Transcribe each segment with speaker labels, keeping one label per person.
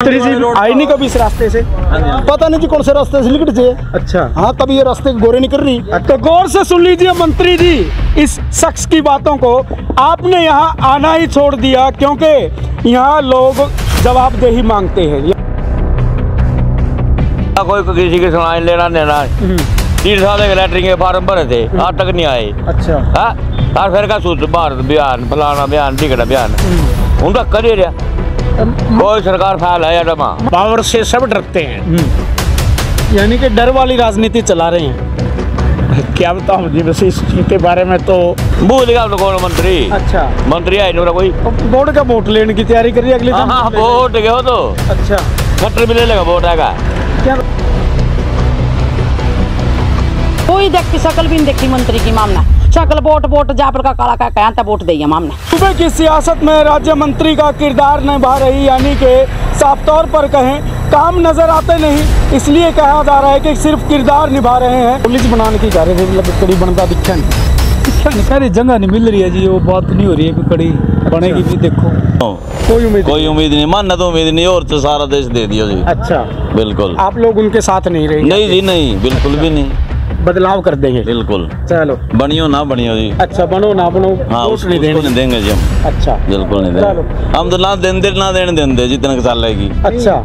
Speaker 1: मंत्री जी आई नहीं कभी इस रास्ते से, पता नहीं जी कौन से रास्ते से निकल जाए। अच्छा हाँ, तभी ये रास्ते गोरे निकल रही। तो गौर से सुन लीजिए मंत्री जी, इस शख्स की बातों को आपने यहाँ आना ही छोड़ दिया क्योंकि यहाँ लोग जवाबदेही मांगते हैं।
Speaker 2: कोई किसी की सुनाई लेना देना 3 साल के लैटरिन के फार्म भरे थे, आज तक नहीं आए। अच्छा और फिर का सूत्र भारत बयान फलाना बयान टिकट बयान उनका कर रहा कोई सरकार फैल है या
Speaker 1: पावर से सब डरते हैं, यानी कि डर वाली राजनीति चला रहे हैं। क्या बताऊं जी, वैसे इस चीज के बारे में तो
Speaker 2: भूल गया कौन मंत्री। अच्छा मंत्री है नहीं कोई
Speaker 1: बोर्ड का वोट लेने की तैयारी कर रही है अगले दिन।
Speaker 2: हाँ वोट गए हो तो अच्छा खट्टर भी ले लेगा वोट आएगा क्या।
Speaker 3: कोई देखी शकल भी नहीं देखी मंत्री की मामला शकल वोट जापर का काला का कहता वोट दिया मामला।
Speaker 1: सूबे की सियासत में राज्य मंत्री का किरदार निभा रही, यानी कि साफ तौर पर कहें काम नजर आते नहीं, इसलिए कहा जा रहा है कि सिर्फ किरदार निभा रहे हैं। पुलिस बनाने की कार्य कड़ी बनता दिखा नहीं, जगह नहीं मिल रही है जी, वो बात नहीं हो रही है कड़ी बनेगी भी। देखो कोई
Speaker 2: उम्मीद नहीं, मानना तो उम्मीद नहीं, और तो सारा देश दे दिया जी।
Speaker 1: अच्छा
Speaker 2: बिल्कुल आप
Speaker 1: लोग उनके साथ नहीं रहेंगे?
Speaker 2: नहीं जी नहीं, बिल्कुल भी नहीं,
Speaker 1: बदलाव कर देंगे बिल्कुल। चलो बनियो
Speaker 2: ना बनियो जी।
Speaker 1: अच्छा बनो ना बनो,
Speaker 2: हाँ उसको नहीं देंगे जी हम। अच्छा बिल्कुल नहीं देंगे हम, तो ना देने देंगे जितने साल लगेगी। अच्छा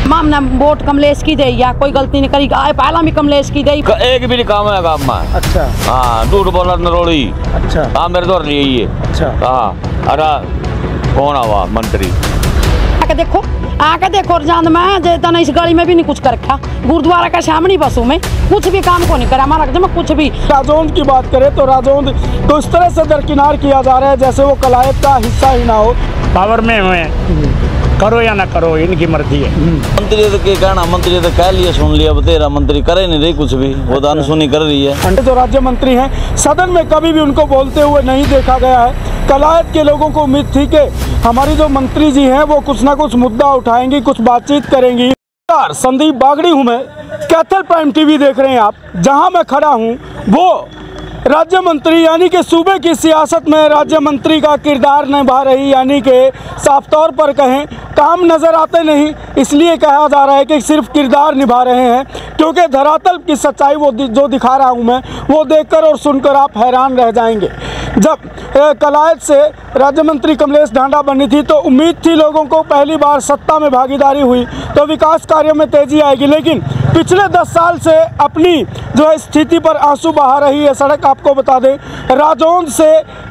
Speaker 3: मामना वोट कमलेश की दे या कोई गलती नहीं करी, पहला भी कमलेश की दे
Speaker 2: एक भी नहीं काम है काम में। अच्छा हाँ झूठ बोला नरोड़ी। अच्छा हाँ मेरे तो रही है। अच्छा हाँ अरे कौन आवा मंत्री
Speaker 3: आके देखो जान में जेता इस गली में भी नहीं कुछ कर रखा, गुरुद्वारा का सामने बसों में कुछ भी काम को नहीं करा हमारा जमा कुछ भी।
Speaker 1: राजौंद की बात करें तो राजौंद तो इस तरह से दरकिनार किया जा रहा है जैसे वो कलायत का हिस्सा ही ना हो। पावर में हुए करो या ना करो इनकी मर्जी है।
Speaker 2: मंत्री तो क्या कहना, मंत्री तो कह लिया सुन लिया, तेरा मंत्री करे नहीं रही कुछ भी, वो दान सुनी कर रही है।
Speaker 1: जो राज्य मंत्री हैं सदन में कभी भी उनको बोलते हुए नहीं देखा गया है। कलायत के लोगों को उम्मीद थी कि हमारी जो मंत्री जी हैं वो कुछ ना कुछ मुद्दा उठाएंगी, कुछ बातचीत करेंगी। संदीप बागड़ी हूँ मैं, कैथल प्राइम टीवी देख रहे हैं आप। जहाँ मैं खड़ा हूँ वो राज्य मंत्री यानी कि सूबे की सियासत में राज्य मंत्री का किरदार निभा रही, यानी कि साफ तौर पर कहें काम नज़र आते नहीं, इसलिए कहा जा रहा है कि सिर्फ किरदार निभा रहे हैं क्योंकि धरातल की सच्चाई वो जो दिखा रहा हूँ मैं, वो देखकर और सुनकर आप हैरान रह जाएंगे। जब कलायत से राज्य मंत्री कमलेश ढांडा बनी थी तो उम्मीद थी लोगों को पहली बार सत्ता में भागीदारी हुई तो विकास कार्यों में तेजी आएगी, लेकिन पिछले 10 साल से अपनी जो है स्थिति पर आंसू बहा रही है सड़क। आपको बता दें राजौंद से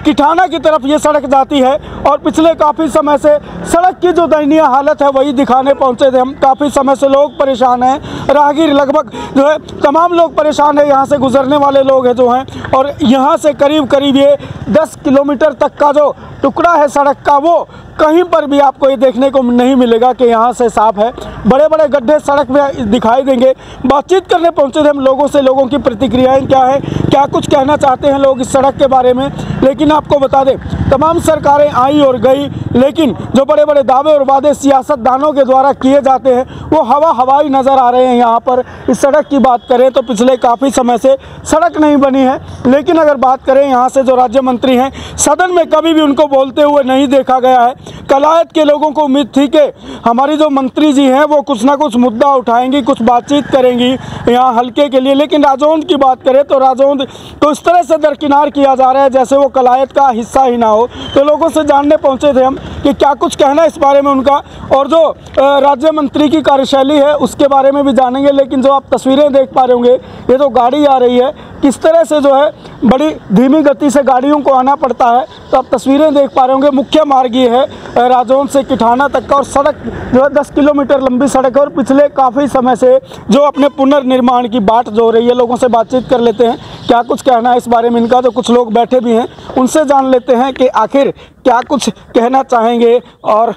Speaker 1: किठाना की तरफ ये सड़क जाती है और पिछले काफ़ी समय से सड़क की जो दयनीय हालत है वही दिखाने पहुंचे थे हम। काफ़ी समय से लोग परेशान हैं, राहगीर लगभग जो है तमाम लोग परेशान हैं, यहाँ से गुजरने वाले लोग हैं जो हैं, और यहाँ से करीब ये 10 किलोमीटर तक का जो टुकड़ा है सड़क का वो कहीं पर भी आपको ये देखने को नहीं मिलेगा कि यहाँ से साफ है। बड़े बड़े गड्ढे सड़क में दिखाई देंगे। बातचीत करने पहुँचे थे हम लोगों से, लोगों की प्रतिक्रियाएं क्या है, क्या कुछ कहना चाहते हैं लोग इस सड़क के बारे में। लेकिन आपको बता दें तमाम सरकारें आई और गई, लेकिन जो बड़े बड़े दावे और वादे सियासतदानों के द्वारा किए जाते हैं वो हवाई नज़र आ रहे हैं। यहाँ पर इस सड़क की बात करें तो पिछले काफ़ी समय से सड़क नहीं बनी है, लेकिन अगर बात करें यहाँ से जो राज्य मंत्री हैं सदन में कभी भी उनको बोलते हुए नहीं देखा गया है। कलायत के लोगों को उम्मीद थी कि हमारी जो मंत्री जी हैं वो कुछ ना कुछ मुद्दा उठाएंगी, कुछ बातचीत करेंगी यहाँ हल्के के लिए, लेकिन राजौंद की बात करें तो राजौंद तो इस तरह से दरकिनार किया जा रहा है जैसे वो कलायत का हिस्सा ही ना हो। तो लोगों से जानने पहुँचे थे हम कि क्या कुछ कहना इस बारे में उनका, और जो राज्य मंत्री की कार्यशैली है उसके बारे में भी जानेंगे। लेकिन जो आप तस्वीरें देख पा रहे होंगे ये जो गाड़ी आ रही है किस तरह से जो है बड़ी धीमी गति से गाड़ियों को आना पड़ता है, तो आप तस्वीरें देख पा रहे होंगे। मुख्य मार्ग ये है राजौंद से किठाना तक का, और सड़क जो है 10 किलोमीटर लंबी सड़क है और पिछले काफ़ी समय से जो अपने पुनर्निर्माण की बाट जो रही है। लोगों से बातचीत कर लेते हैं क्या कुछ कहना है इस बारे में इनका, जो कुछ लोग बैठे भी हैं उनसे जान लेते हैं कि आखिर क्या कुछ कहना चाहेंगे। और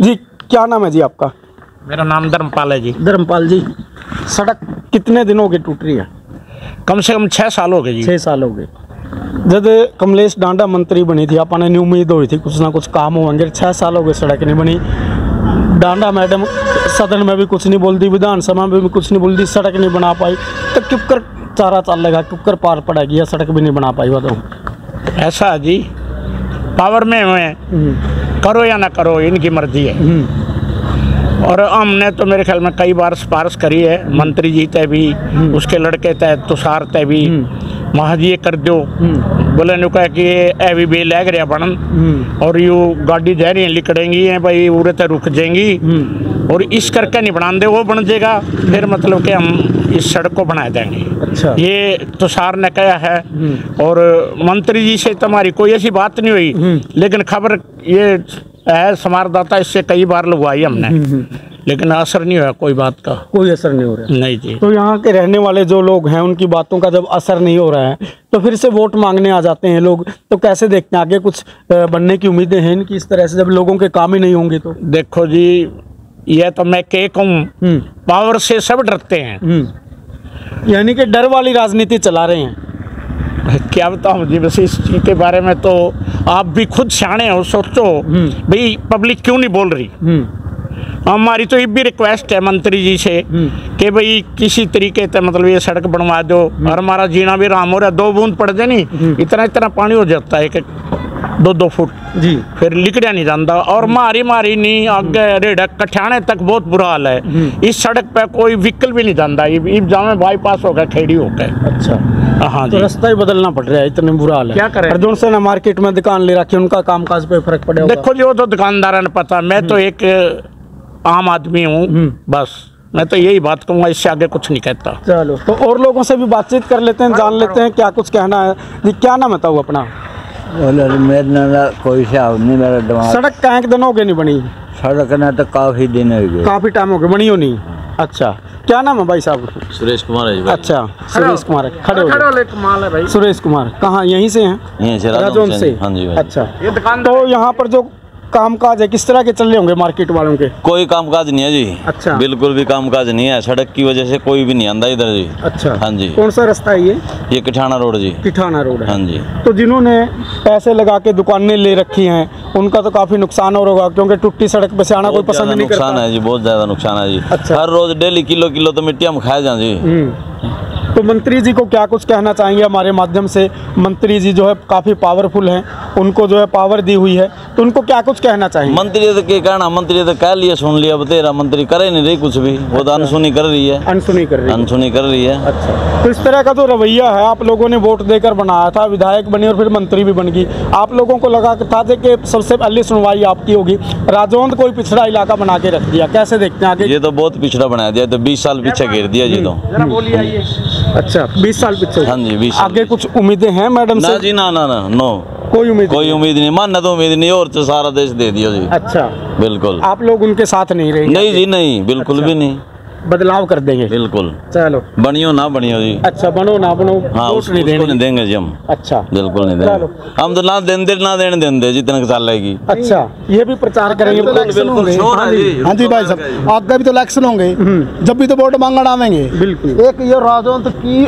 Speaker 1: जी क्या नाम है जी आपका?
Speaker 4: मेरा नाम धर्मपाल है जी।
Speaker 1: धर्मपाल जी, सड़क कितने दिनों की टूट रही है?
Speaker 4: कम से कम 6 साल हो गए जी।
Speaker 1: 6 साल हो गए। जब कमलेश ढांडा मंत्री बनी थी अपने ने उम्मीद हुई थी कुछ ना कुछ काम होंगे। 6 साल हो गए सड़क नहीं बनी। ढांडा मैडम सदन में भी कुछ नहीं बोलती, विधानसभा में भी कुछ नहीं बोलती, सड़क नहीं बना पाई, तो क्यों कर चारा चलेगा, क्यों कर पार पड़ेगी, या सड़क भी नहीं बना पाई। बताओ
Speaker 4: ऐसा जी पावर में हुए करो या ना करो इनकी मर्जी है। और हमने तो मेरे ख्याल में कई बार सिफारिश करी है, मंत्री जी तय भी, उसके लड़के तय तुषार तय भी, महाज ये कर दो, बोले नु कह कि ए भी बे लग रहा बनन और यू गाड़ी जा रही लिकड़ेंगी है भाई, उरे तय रुक जाएंगी और इस करके नहीं बना दे, वो बन जाएगा फिर मतलब कि हम इस सड़क को बना देंगे।
Speaker 1: अच्छा।
Speaker 4: ये तुषार ने कहा है और मंत्री जी से तुम्हारी कोई ऐसी बात नहीं हुई, लेकिन खबर ये है संवाददाता इससे कई बार लगवाई हमने, लेकिन असर नहीं हुआ कोई बात का,
Speaker 1: कोई असर नहीं हो रहा है।
Speaker 4: नहीं जी।
Speaker 1: तो यहाँ के रहने वाले जो लोग हैं उनकी बातों का जब असर नहीं हो रहा है तो फिर से वोट मांगने आ जाते हैं लोग, तो कैसे देखते हैं आगे कुछ बनने की उम्मीदें हैं इनकी इस तरह से जब लोगों के काम ही नहीं होंगे तो?
Speaker 4: देखो जी, ये तो मैं क्या कहूँ, पावर से सब डरते हैं,
Speaker 1: यानी कि डर वाली राजनीति चला रहे हैं।
Speaker 4: क्या बताऊं जी, बस इस चीज के बारे में तो आप भी खुद सियाने हो, सोचो भाई पब्लिक क्यों नहीं बोल रही। हमारी तो ये भी रिक्वेस्ट है मंत्री जी से कि भाई किसी तरीके से मतलब ये सड़क बनवा दो और हमारा जीना भी आराम हो रहा है। 2 बूंद पड़ जाए नहीं इतना इतना पानी हो जाता है कि 2-2 फुट
Speaker 1: जी,
Speaker 4: फिर लिकड़िया नहीं जाता और मारी नहीं आगे रेडक कठियाने तक बहुत बुरा हाल है। इस सड़क पे कोई व्हीकल भी नहीं जाता, जामे बाईपास हो गया, खेड़ी हो गए।
Speaker 1: अच्छा,
Speaker 4: हाँ
Speaker 1: तो
Speaker 4: जी।
Speaker 1: रास्ता ही बदलना पड़ रहा है, इतने बुरा हाल है।
Speaker 4: क्या करें?
Speaker 1: अर्जुन से ना मार्केट में दुकान ले रखी, उनका कामकाज पे फर्क पड़ेगा।
Speaker 4: देखो जी, वो तो दुकानदार ने पता, मैं तो एक आम आदमी हूँ, बस मैं तो यही बात कहूँगा, इससे आगे कुछ नहीं कहता।
Speaker 1: चलो, तो और लोगों से भी बातचीत कर लेते हैं, जान लेते हैं क्या कुछ कहना है जी। क्या नाम बताऊँ अपना?
Speaker 5: मेरा कोई हिसाब नहीं, मेरा दिमाग।
Speaker 1: सड़क कहाँ के दिन हो गए नहीं बनी?
Speaker 5: सड़क ने तो काफी दिन हो गए,
Speaker 1: काफी टाइम हो गया बनी हो नहीं। अच्छा, क्या नाम है भाई साहब?
Speaker 2: सुरेश कुमार है जी भाई।
Speaker 1: अच्छा, सुरेश कुमार, खड़े हो
Speaker 4: खड़े कमाल है भाई।
Speaker 1: सुरेश कुमार कहाँ, यहीं से हैं?
Speaker 2: यहीं से
Speaker 1: राजौंद से।
Speaker 2: हाँ जी भाई।
Speaker 1: अच्छा,
Speaker 4: ये दुकान
Speaker 1: तो यहाँ पर जो कामकाज है किस तरह के चल रहे होंगे मार्केट वालों के?
Speaker 2: कोई कामकाज नहीं है जी।
Speaker 1: अच्छा।
Speaker 2: बिल्कुल भी कामकाज नहीं है, सड़क की वजह से कोई भी नहीं आंदा इधर जी।
Speaker 1: अच्छा,
Speaker 2: हाँ जी।
Speaker 1: कौन सा रास्ता है
Speaker 2: ये किठाना रोड जी।
Speaker 1: किठाना रोड है।
Speaker 2: हाँ जी।
Speaker 1: तो जिन्होंने पैसे लगा के दुकानें ले रखी हैं उनका तो काफी नुकसान हो रहा होगा, क्योंकि टूटी सड़क पे से आना कोई
Speaker 2: बहुत
Speaker 1: पसंद
Speaker 2: ज्यादा
Speaker 1: नहीं करता।
Speaker 2: नुकसान है जी, बहुत ज्यादा नुकसान है जी।
Speaker 1: अच्छा।
Speaker 2: हर रोज डेली किलो तो मिट्टी हम खाए जाए जी।
Speaker 1: तो मंत्री जी को क्या कुछ कहना चाहेंगे हमारे माध्यम से? मंत्री जी जो है काफ़ी पावरफुल हैं, उनको जो है पावर दी हुई है, तो उनको क्या कुछ कहना चाहेंगे?
Speaker 2: मंत्री तो क्या कहना, मंत्री तो कह लिया सुन लिया, बतेरा मंत्री करे नहीं रही कुछ भी, वो तो अनसुनी कर रही है।
Speaker 1: अनसुनी कर रही है।
Speaker 2: अनसुनी कर रही है।
Speaker 1: अच्छा, तो इस तरह का जो रवैया है, आप लोगों ने वोट देकर बनाया था, विधायक बनी और फिर मंत्री भी बन गई, आप लोगों को लगा था कि सबसे पहली सुनवाई आपकी होगी, राजौंद कोई पिछड़ा इलाका बना के रख दिया, कैसे देखते हैं आगे?
Speaker 2: ये तो बहुत पिछड़ा बना दिया, तो 20 साल पीछे घेर दिया जी। तो
Speaker 1: अच्छा, 20 साल पीछे।
Speaker 2: हाँ जी, 20 साल
Speaker 1: आगे कुछ उम्मीदें हैं मैडम
Speaker 2: ना
Speaker 1: से?
Speaker 2: जी, ना नो,
Speaker 1: कोई उम्मीद
Speaker 2: कोई उम्मीद नहीं, मानना तो उम्मीद नहीं, और तो सारा देश दे दिया जी।
Speaker 1: अच्छा,
Speaker 2: बिल्कुल।
Speaker 1: आप लोग उनके साथ नहीं रहेंगे?
Speaker 2: नहीं जी, नहीं, बिल्कुल भी नहीं,
Speaker 1: बदलाव कर देंगे?
Speaker 2: बिल्कुल।
Speaker 1: चलो,
Speaker 2: बनियो ना बनियो जी।
Speaker 1: अच्छा, बनो ना बनो,
Speaker 2: हाँ,
Speaker 1: वोट
Speaker 2: उसको नहीं देंगे जी हम।
Speaker 1: अच्छा,
Speaker 2: बिल्कुल नहीं
Speaker 1: चलो।
Speaker 2: देंगे हम तो, ना देने देंगे जितने का साल लगेगी।
Speaker 1: अच्छा, ये भी प्रचार करेंगे?
Speaker 2: बिल्कुल शोर है जी।
Speaker 6: हाँ जी भाई साहब, आगे भी तो इलेक्शन होंगे, जब भी तो वोट मांगने आवेंगे।
Speaker 1: बिल्कुल।
Speaker 6: एक ये राजौंद की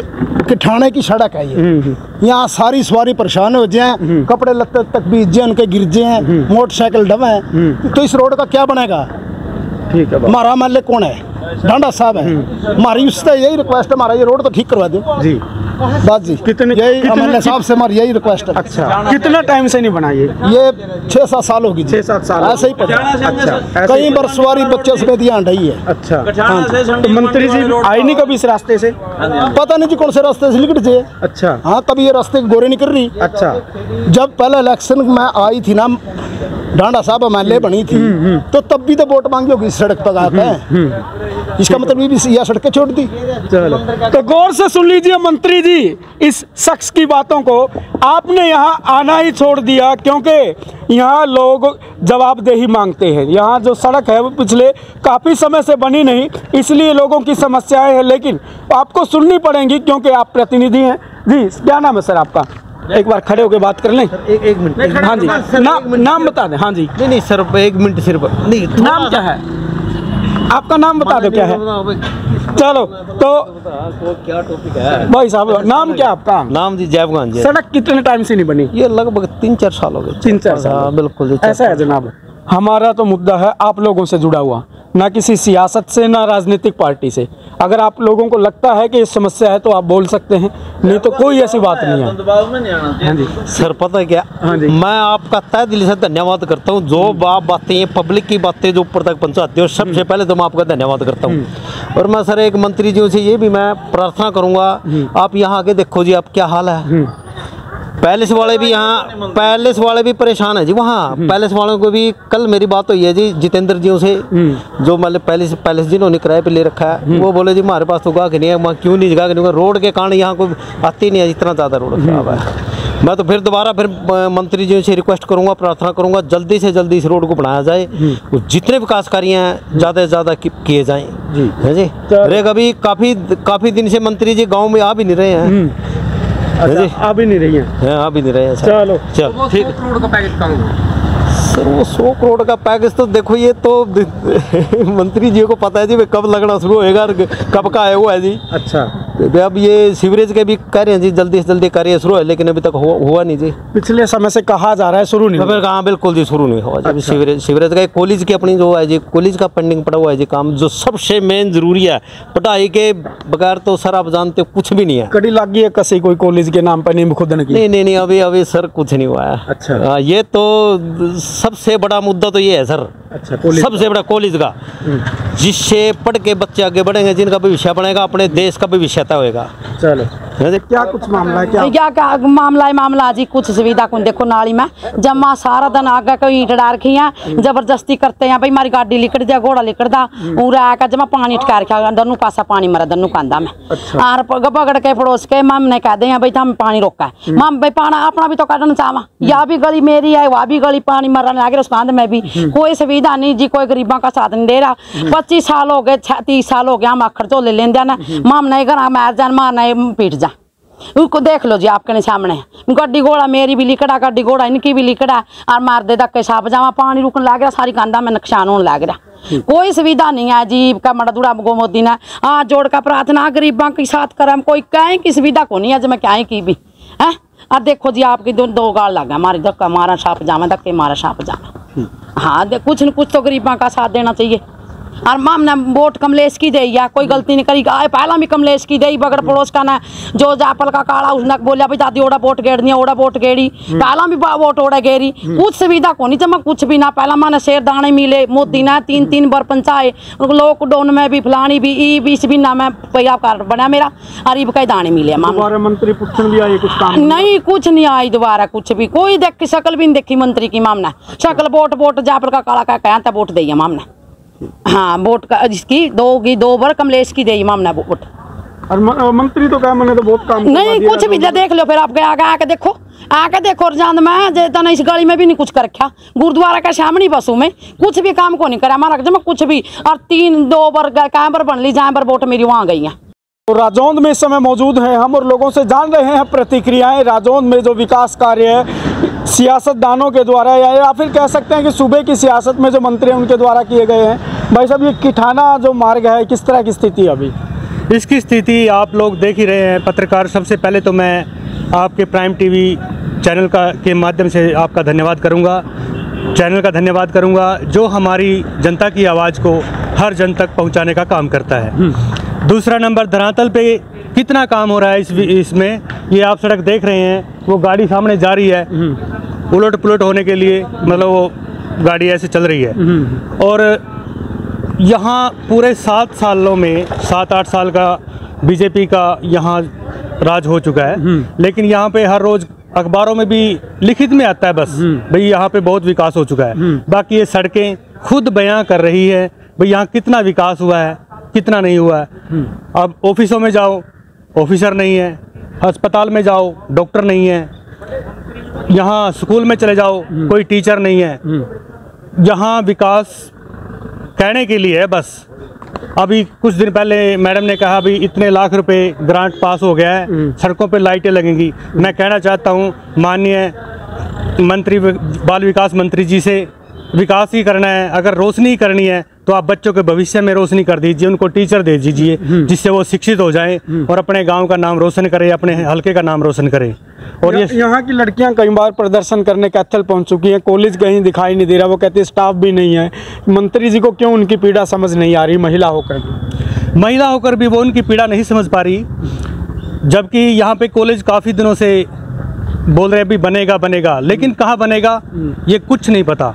Speaker 6: किठाने की सड़क है ये, यहाँ सारी सवारी परेशान हो जाए, कपड़े लत्ते तक बीत जाए, उनके गिर जाए, मोटरसाइकिल दबे, तो इस रोड का क्या बनेगा?
Speaker 1: ठीक है,
Speaker 6: हमारा एमएलए कौन है? डांडा साहब है। हमारी उससे यही रिक्वेस्ट है, हमारा ये रोड तो ठीक करवा दो
Speaker 1: जी।
Speaker 6: बस जी, यही एमएलए साहब से हमारी यही रिक्वेस्ट है।
Speaker 1: अच्छा, कितना टाइम से नहीं बना ये?
Speaker 6: 6-7 साल होगी,
Speaker 1: 6-7 साल
Speaker 6: ऐसे ही पड़ा।
Speaker 1: अच्छा,
Speaker 6: कई बार सवारी बच्चे समेत यहाँ ढही है।
Speaker 1: अच्छा, तो मंत्री जी आए नहीं कभी इस रास्ते से?
Speaker 6: पता नहीं जी कौन से रास्ते से निकट जाए।
Speaker 1: अच्छा,
Speaker 6: हाँ, कभी ये रास्ते गोरे नहीं कर रही।
Speaker 1: अच्छा,
Speaker 6: जब पहले इलेक्शन में आई थी ना, डांडा साहब एमएलए बनी थी, तो तब भी तो वोट मांगी होगी इस सड़क पर आते हैं। इसका मतलब ये भी यह सड़कें छोड़ दी।
Speaker 1: चलो, तो गौर से सुन लीजिए मंत्री जी इस शख्स की बातों को। आपने यहाँ आना ही छोड़ दिया क्योंकि यहाँ लोग जवाबदेही मांगते हैं। यहाँ जो सड़क है वो पिछले काफ़ी समय से बनी नहीं, इसलिए लोगों की समस्याएं हैं, लेकिन आपको सुननी पड़ेंगी क्योंकि आप प्रतिनिधि हैं। जी, क्या नाम है सर आपका? एक बार खड़े होकर बात कर लें।
Speaker 6: एक मिनट।
Speaker 1: हाँ जी, नाम बता दें। हाँ जी,
Speaker 6: नहीं सर, 1 मिनट सिर्फ। नहीं,
Speaker 1: नाम क्या है आपका? नाम बता दो क्या है। चलो, तो
Speaker 6: क्या टॉपिक है
Speaker 1: भाई साहब, नाम क्या आपका?
Speaker 6: नाम जी जयगंज।
Speaker 1: सड़क कितने टाइम से नहीं बनी?
Speaker 6: ये लगभग 3-4 साल हो गए।
Speaker 1: 3-4 साल।
Speaker 6: बिल्कुल।
Speaker 1: ऐसा है जनाब, हमारा तो मुद्दा है आप लोगों से जुड़ा हुआ। ना किसी सियासत से, ना राजनीतिक पार्टी से। अगर आप लोगों को लगता है कि ये समस्या है तो आप बोल सकते हैं, नहीं तो कोई ऐसी बात नहीं है। हाँ जी
Speaker 7: सर, पता है क्या, मैं आपका तहे दिल से धन्यवाद करता हूँ। जो बातें पब्लिक की बातें जो ऊपर तक पहुँचाते हो, सबसे पहले तो मैं आपका धन्यवाद करता हूँ। और मैं सर एक मंत्री जी से ये भी मैं प्रार्थना करूँगा, आप यहाँ आके देखो जी आप क्या हाल है। पैलेस वाले भी यहाँ, पैलेस वाले भी परेशान है जी। वहाँ पैलेस वालों को भी कल मेरी बात हुई है जी जितेंद्र जी से, जो मतलब पैलेस जिन्होंने किराए पे ले रखा है, वो बोले जी हमारे पास तो गाहक नहीं है। वहाँ क्यों नहीं गाहक नहीं होगा, रोड के कारण यहाँ कोई आती नहीं है, इतना ज़्यादा रोड खराब है। मैं तो फिर दोबारा मंत्री जी से रिक्वेस्ट करूँगा, प्रार्थना करूँगा, जल्दी से जल्दी इस रोड को बनाया जाए। जितने विकास कार्य हैं ज़्यादा से ज़्यादा किए जाएँ जी। अरे कभी काफ़ी दिन से मंत्री जी गाँव में आ भी नहीं रहे हैं।
Speaker 1: अच्छा, अभी नहीं रही है।
Speaker 7: हाँ, अभी नहीं रहे हैं।
Speaker 1: चलो
Speaker 7: ठीक।
Speaker 2: 100 करोड़ का पैकेज कहाँ
Speaker 7: सर वो 100 करोड़ का पैकेज तो देखो, ये तो मंत्री जी को पता है जी कब लगना शुरू होएगा और कब का है वो है जी।
Speaker 1: अच्छा,
Speaker 7: अब ये सीवरेज के भी कह रहे हैं जी जल्दी से जल्दी कार्य शुरू है, लेकिन अभी तक हुआ नहीं जी।
Speaker 1: पिछले समय से कहा जा रहा है शुरू नहीं हुआ।
Speaker 7: हाँ बिल्कुल जी, शुरू नहीं हुआ जी। सीवरेज का कॉलेज की अपनी जो है जी, कॉलेज का पेंडिंग पड़ा हुआ है जी काम, जो सबसे मेन जरूरी है। पढ़ाई के बगैर तो सर आप जानते हो कुछ भी नहीं है।
Speaker 1: कड़ी लगी है कसी कोई कॉलेज के नाम पर नींब खुदन की?
Speaker 7: नहीं, अभी सर कुछ नहीं हुआ है।
Speaker 1: अच्छा,
Speaker 7: ये तो सबसे बड़ा मुद्दा तो ये है सर।
Speaker 1: अच्छा,
Speaker 7: सबसे बड़ा कॉलेज का, जिससे पढ़ के बच्चे आगे बढ़ेंगे, जिनका भविष्य बनेगा, अपने देश का भविष्य तय होएगा।
Speaker 1: चलो क्या कुछ मामला है?
Speaker 3: क्या मामला जी, कुछ सुविधा को देखो नाली में जमा सारा दिन आगे कोई ईंट डाल रखी है, जबरदस्ती करते हैं भाई हमारी गाड़ी लिकड़ दिया, घोड़ा लिकड़ दा पूरा आकर जमा पानी ठका रखा, दन्नू पासा पानी मरा दन्नू कांदा में। और पकड़ के पड़ोस के मम ने कह दे भाई हम पानी रोका है, मम भाई पाना अपना भी तो काटना चाहवा, या भी गली मेरी है वह भी गली पानी मरने लगे उस कांद में भी। कोई सुविधा नहीं जी, कोई गरीबों का साथ नहीं दे रहा। 25 साल हो गए, 30 साल हो गया, हम अखर तो ले लेंगे ना, मम नहीं घर मार जान मारना पीट जा। उसको देख लो जी आपके सामने, गड्डी घोड़ा मेरी भी लिकड़ा, गड्डी घोड़ा इनकी भी लिकड़ा, और मार दे धक्के साफ जावा, पानी रुकने लग रहा, सारी कांदा में नुकसान होने लग रहा। कोई सुविधा नहीं है जी। का मड़ा दुड़ा मोदी ने हाँ जोड़ का प्रार्थना गरीबों के साथ करम, कोई कहीं की सुविधा को नहीं है जो मैं क्या की भी है। और देखो जी आपकी दो गाल लगा, हमारे धक्का मारा साफ जावा, धक्के मारा साफ जावा। हाँ कुछ न कुछ तो गरीबों का साथ देना चाहिए। और माम ने वोट कमलेश की दे, या कोई गलती नहीं करी, पहला भी कमलेश की दे, बगड़ पड़ोस का ना जो जापल का काला उसने बोलिया भाई दादी ओड़ा वोट गेड़ दिया, ओड़ा वोट गेड़ी, पहला भी वोट ओड़ा गेरी। कुछ सुविधा को नहीं चमक कुछ भी ना, पहला माने शेर दाने मिले, मोदी ने 3 बार पंचाए, लॉकडाउन में भी फलानी भी ई 20 भी ना मैं पैया कार्ड बना मेरा, और कई दाने मिले।
Speaker 1: दोबारा मंत्री पुछन भी आए, कुछ काम
Speaker 3: नहीं, कुछ नहीं आई दोबारा, कुछ भी कोई देख शक्ल भी नहीं देखी मंत्री की मामना, शक्ल वोट जापल का काला का कहता था वोट दी मामना। हाँ वोट का इसकी 2 बार कमलेश की दे मामना वोट।
Speaker 1: और मंत्री तो क्या, मैंने तो बहुत काम
Speaker 3: नहीं कुछ भी देख लो, फिर आप आके देखो रजान में जेतना इस गली में भी नहीं कुछ कर रखा, गुरुद्वारा का सामने बसों में कुछ भी काम को नहीं करा हमारा जमा कुछ भी। और 2 बार कैमर बन ली, जहाँ पर वोट मेरी वहाँ गई है।
Speaker 1: तो राजौंद में इस समय मौजूद हैं हम और लोगों से जान रहे हैं प्रतिक्रियाएं। राजौंद में जो विकास कार्य है सियासतदानों के द्वारा या फिर कह सकते हैं कि सूबे की सियासत में जो मंत्री हैं उनके द्वारा किए गए हैं। भाई साहब, ये किठाना जो मार्ग है किस तरह की स्थिति है अभी?
Speaker 8: इसकी स्थिति आप लोग देख ही रहे हैं पत्रकार। सबसे पहले तो मैं आपके प्राइम टीवी चैनल के माध्यम से आपका धन्यवाद करूंगा, चैनल का धन्यवाद करूंगा जो हमारी जनता की आवाज़ को हर जन तक पहुंचाने का काम करता है। दूसरा नंबर, धरातल पे कितना काम हो रहा है इसमें, ये आप सड़क देख रहे हैं, वो गाड़ी सामने जा रही है उलट पुलट होने के लिए, मतलब वो गाड़ी ऐसे चल रही है। और यहाँ पूरे 7 सालों में 7-8 साल का बीजेपी का यहाँ राज हो चुका है, लेकिन यहाँ पे हर रोज़ अखबारों में भी लिखित में आता है बस भाई यहाँ पे बहुत विकास हो चुका है। बाकी ये सड़कें खुद बयां कर रही है भाई यहाँ कितना विकास हुआ है कितना नहीं हुआ है। अब ऑफिसों में जाओ ऑफिसर नहीं है, अस्पताल में जाओ डॉक्टर नहीं है, यहाँ स्कूल में चले जाओ कोई टीचर नहीं है। यहाँ विकास कहने के लिए है बस। अभी कुछ दिन पहले मैडम ने कहा भी इतने लाख रुपए ग्रांट पास हो गया है, सड़कों पे लाइटें लगेंगी। मैं कहना चाहता हूँ माननीय मंत्री बाल विकास मंत्री जी से विकास ही करना है, अगर रोशनी करनी है तो आप बच्चों के भविष्य में रोशनी कर दीजिए, उनको टीचर दे दीजिए जिससे वो शिक्षित हो जाएं और अपने गांव का नाम रोशन करें, अपने हल्के का नाम रोशन करें। और ये
Speaker 1: यहाँ की लड़कियां कई बार प्रदर्शन करने कैथल पहुंच चुकी हैं, कॉलेज कहीं दिखाई नहीं दे रहा, वो कहती है स्टाफ भी नहीं है। मंत्री जी को क्यों उनकी पीड़ा समझ नहीं आ रही? महिला होकर भी
Speaker 8: वो उनकी पीड़ा नहीं समझ पा रही, जबकि यहाँ पे कॉलेज काफ़ी दिनों से बोल रहे हैं भी बनेगा बनेगा, लेकिन कहाँ बनेगा ये कुछ नहीं पता।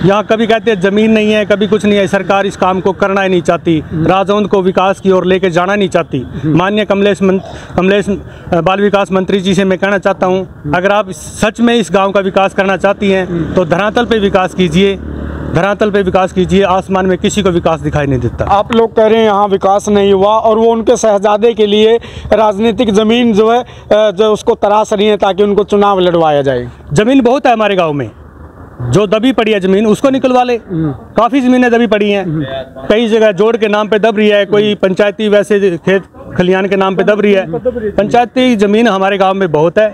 Speaker 8: यहाँ कभी कहते हैं ज़मीन नहीं है, कभी कुछ नहीं है। सरकार इस काम को करना ही नहीं चाहती, राजौंद को विकास की ओर लेके जाना नहीं चाहती। माननीय कमलेश बाल विकास मंत्री जी से मैं कहना चाहता हूँ, अगर आप सच में इस गांव का विकास करना चाहती हैं तो धरातल पे विकास कीजिए, धरातल पे विकास कीजिए। आसमान में किसी को विकास दिखाई नहीं देता।
Speaker 1: आप लोग कह रहे हैं यहाँ विकास नहीं हुआ, और वो उनके शहजादे के लिए राजनीतिक ज़मीन जो है जो उसको तराश रही है ताकि उनको चुनाव लड़वाया जाए।
Speaker 8: ज़मीन बहुत है हमारे गांव में, जो दबी पड़ी है ज़मीन उसको निकलवा ले। काफ़ी ज़मीनें दबी पड़ी हैं, कई जगह जोड़ के नाम पे दब रही है, कोई पंचायती वैसे खेत खलियान के नाम पे दब रही है। पंचायती ज़मीन हमारे गांव में बहुत है,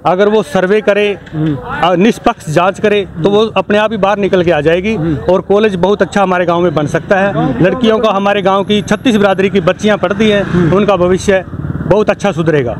Speaker 8: अगर वो सर्वे करे, निष्पक्ष जांच करे तो वो अपने आप ही बाहर निकल के आ जाएगी। और कॉलेज बहुत अच्छा हमारे गांव में बन सकता है। लड़कियों का हमारे गांव की 36 बिरादरी की बच्चियां पढ़ती हैं, उनका भविष्य बहुत अच्छा सुधरेगा।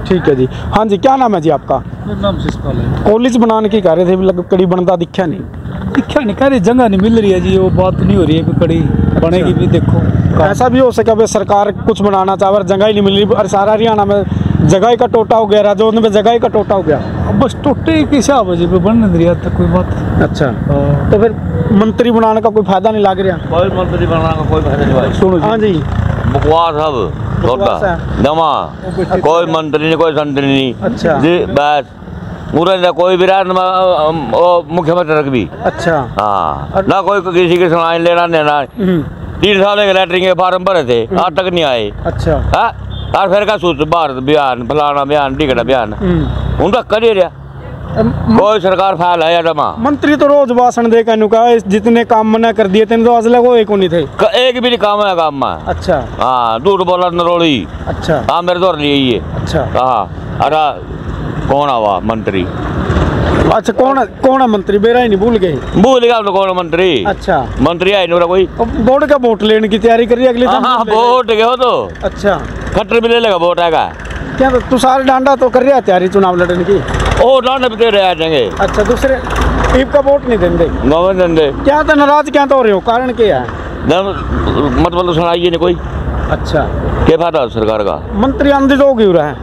Speaker 1: ठीक है जी। हाँ जी, क्या नाम है जी आपका?
Speaker 9: मेरा नाम शिशपाल है।
Speaker 1: कॉलेज बनाने की कह रहे थे, लकड़ी बनता दिखा नहीं
Speaker 9: कह रहे, जगह नहीं मिल रही है जी, वो बात नहीं हो रही है कि कड़ी बनेगी भी। देखो
Speaker 1: ऐसा भी हो सका भाई सरकार कुछ बनाना चाहे, जगह ही नहीं मिल रही। और सारा हरियाणा में जगह का टोटा हो गया, राजौंद में जगह का टोटा हो गया।
Speaker 9: अब बस टोटे के हिसाब से बन नहीं रहा था कोई बात।
Speaker 1: अच्छा, तो फिर मंत्री बनाने का कोई फायदा नहीं लग रहा?
Speaker 2: कोई मंत्री बनाने का कोई फायदा नहीं भाई।
Speaker 1: सुनो हाँ जी,
Speaker 2: बकवास सब जमा, कोई मंत्री नहीं, कोई संतरी नहीं।
Speaker 1: अच्छा
Speaker 2: जी, बस पूरा कोई भी मुख्यमंत्री रख भी।
Speaker 1: अच्छा
Speaker 2: हाँ, ना कोई किसी की सुनाई लेना देना। 3 साल के लैटरिंग के फार्म भरे थे, आज तक नहीं आए।
Speaker 1: अच्छा,
Speaker 2: और फिर का सूच भारत बयान, फलाना बयान, टिकट बयान, उनका करिए रहा। कोई सरकार फाइल है या जमा?
Speaker 1: मंत्री तो रोज भाषण दे के जितने काम मना कर दिए थे तो अजला को एक नहीं थे,
Speaker 2: एक भी नहीं काम है काम में।
Speaker 1: अच्छा
Speaker 2: हाँ, दूर बोला नरोड़ी।
Speaker 1: अच्छा
Speaker 2: हाँ, मेरे दौर लिए ये।
Speaker 1: अच्छा
Speaker 2: हाँ, अरे कौन आवा मंत्री?
Speaker 1: अच्छा, कौन है मंत्री? बेरा ही नहीं, भूल गया
Speaker 2: कौन मंत्री?
Speaker 1: अच्छा,
Speaker 2: मंत्री है नहीं कोई।
Speaker 1: बोर्ड का वोट लेने की तैयारी कर रही है अगले दिन?
Speaker 2: हाँ, वोट गए हो तो।
Speaker 1: अच्छा,
Speaker 2: खट्टर भी ले लेगा वोट आएगा
Speaker 1: क्या? तो तुषार डांडा तो कर रहा है तैयारी चुनाव लड़ने की।
Speaker 2: ओ डांडा भी दे रहे जाएंगे।
Speaker 1: अच्छा, दूसरे टीम का वोट नहीं देंगे?
Speaker 2: नहीं देंगे।
Speaker 1: क्या तो नाराज क्या तो हो रहे हो? कारण क्या है?
Speaker 2: मतलब सुनाइए नहीं कोई।
Speaker 1: अच्छा,
Speaker 2: क्या फायदा सरकार का?
Speaker 1: मंत्री आंधी तो क्यों रहा है?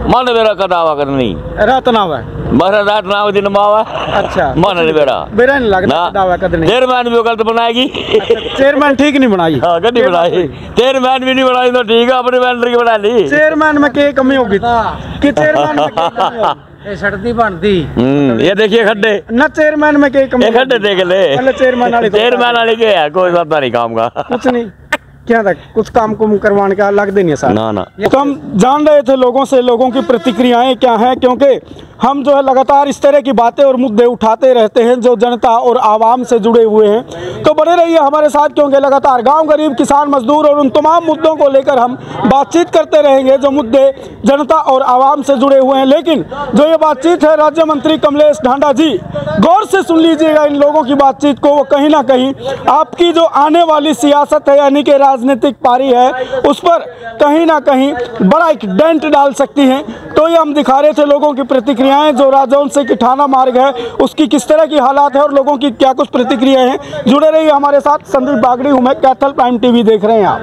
Speaker 2: मन मेरा का दावा करनी
Speaker 1: रात ना है
Speaker 2: मेरा रात ना दिन मावा।
Speaker 1: अच्छा,
Speaker 2: मन नहीं
Speaker 1: बेरा नहीं लगता दावा कर नहीं।
Speaker 2: चेयरमैन भी गलत बनाएगी।
Speaker 1: चेयरमैन ठीक नहीं बनाई?
Speaker 2: हाँ, कभी बनाई। चेयरमैन भी नहीं बनाई तो ठीक है, अपने मैनेजर की बना ली।
Speaker 1: चेयरमैन में क्या कमी होगी कि चेयरमैन में क्या कमी होगी?
Speaker 9: सड़ती बनती।
Speaker 2: ये देखिए खड्डे
Speaker 1: न, चेयरमैन में क्या कमी?
Speaker 2: खड्डे देख ले।
Speaker 1: चेयरमैन
Speaker 2: वाले क्या है, कोई पता नहीं काम का
Speaker 1: कुछ नहीं। क्या था कुछ काम को करवाने का लग देनी है सर?
Speaker 2: ना।
Speaker 1: तो हम जान रहे थे लोगों से, लोगों की प्रतिक्रियाएं क्या हैं, क्योंकि हम जो है लगातार इस तरह की बातें और मुद्दे उठाते रहते हैं जो जनता और आवाम से जुड़े हुए हैं। तो बने रहिए हमारे साथ, क्योंकि लगातार गांव, गरीब, किसान, मजदूर और उन तमाम मुद्दों को लेकर हम बातचीत करते रहेंगे जो मुद्दे जनता और आवाम से जुड़े हुए हैं। लेकिन जो ये बातचीत है राज्य मंत्री कमलेश ढांडा जी, गौर से सुन लीजिएगा इन लोगों की बातचीत को। वो कहीं ना कहीं आपकी जो आने वाली सियासत है यानी कि राजनीतिक पारी है उस पर कहीं ना कहीं बड़ा एक डेंट डाल सकती हैं। तो ये हम दिखा रहे थे लोगों की प्रतिक्रियाएं, जो राजौंद से किठाना मार्ग है उसकी किस तरह की हालात है और लोगों की क्या कुछ प्रतिक्रियाएं हैं। जुड़े रहिए हमारे साथ। संदीप बागड़ी हूं मैं, कैथल प्राइम टीवी देख रहे हैं आप।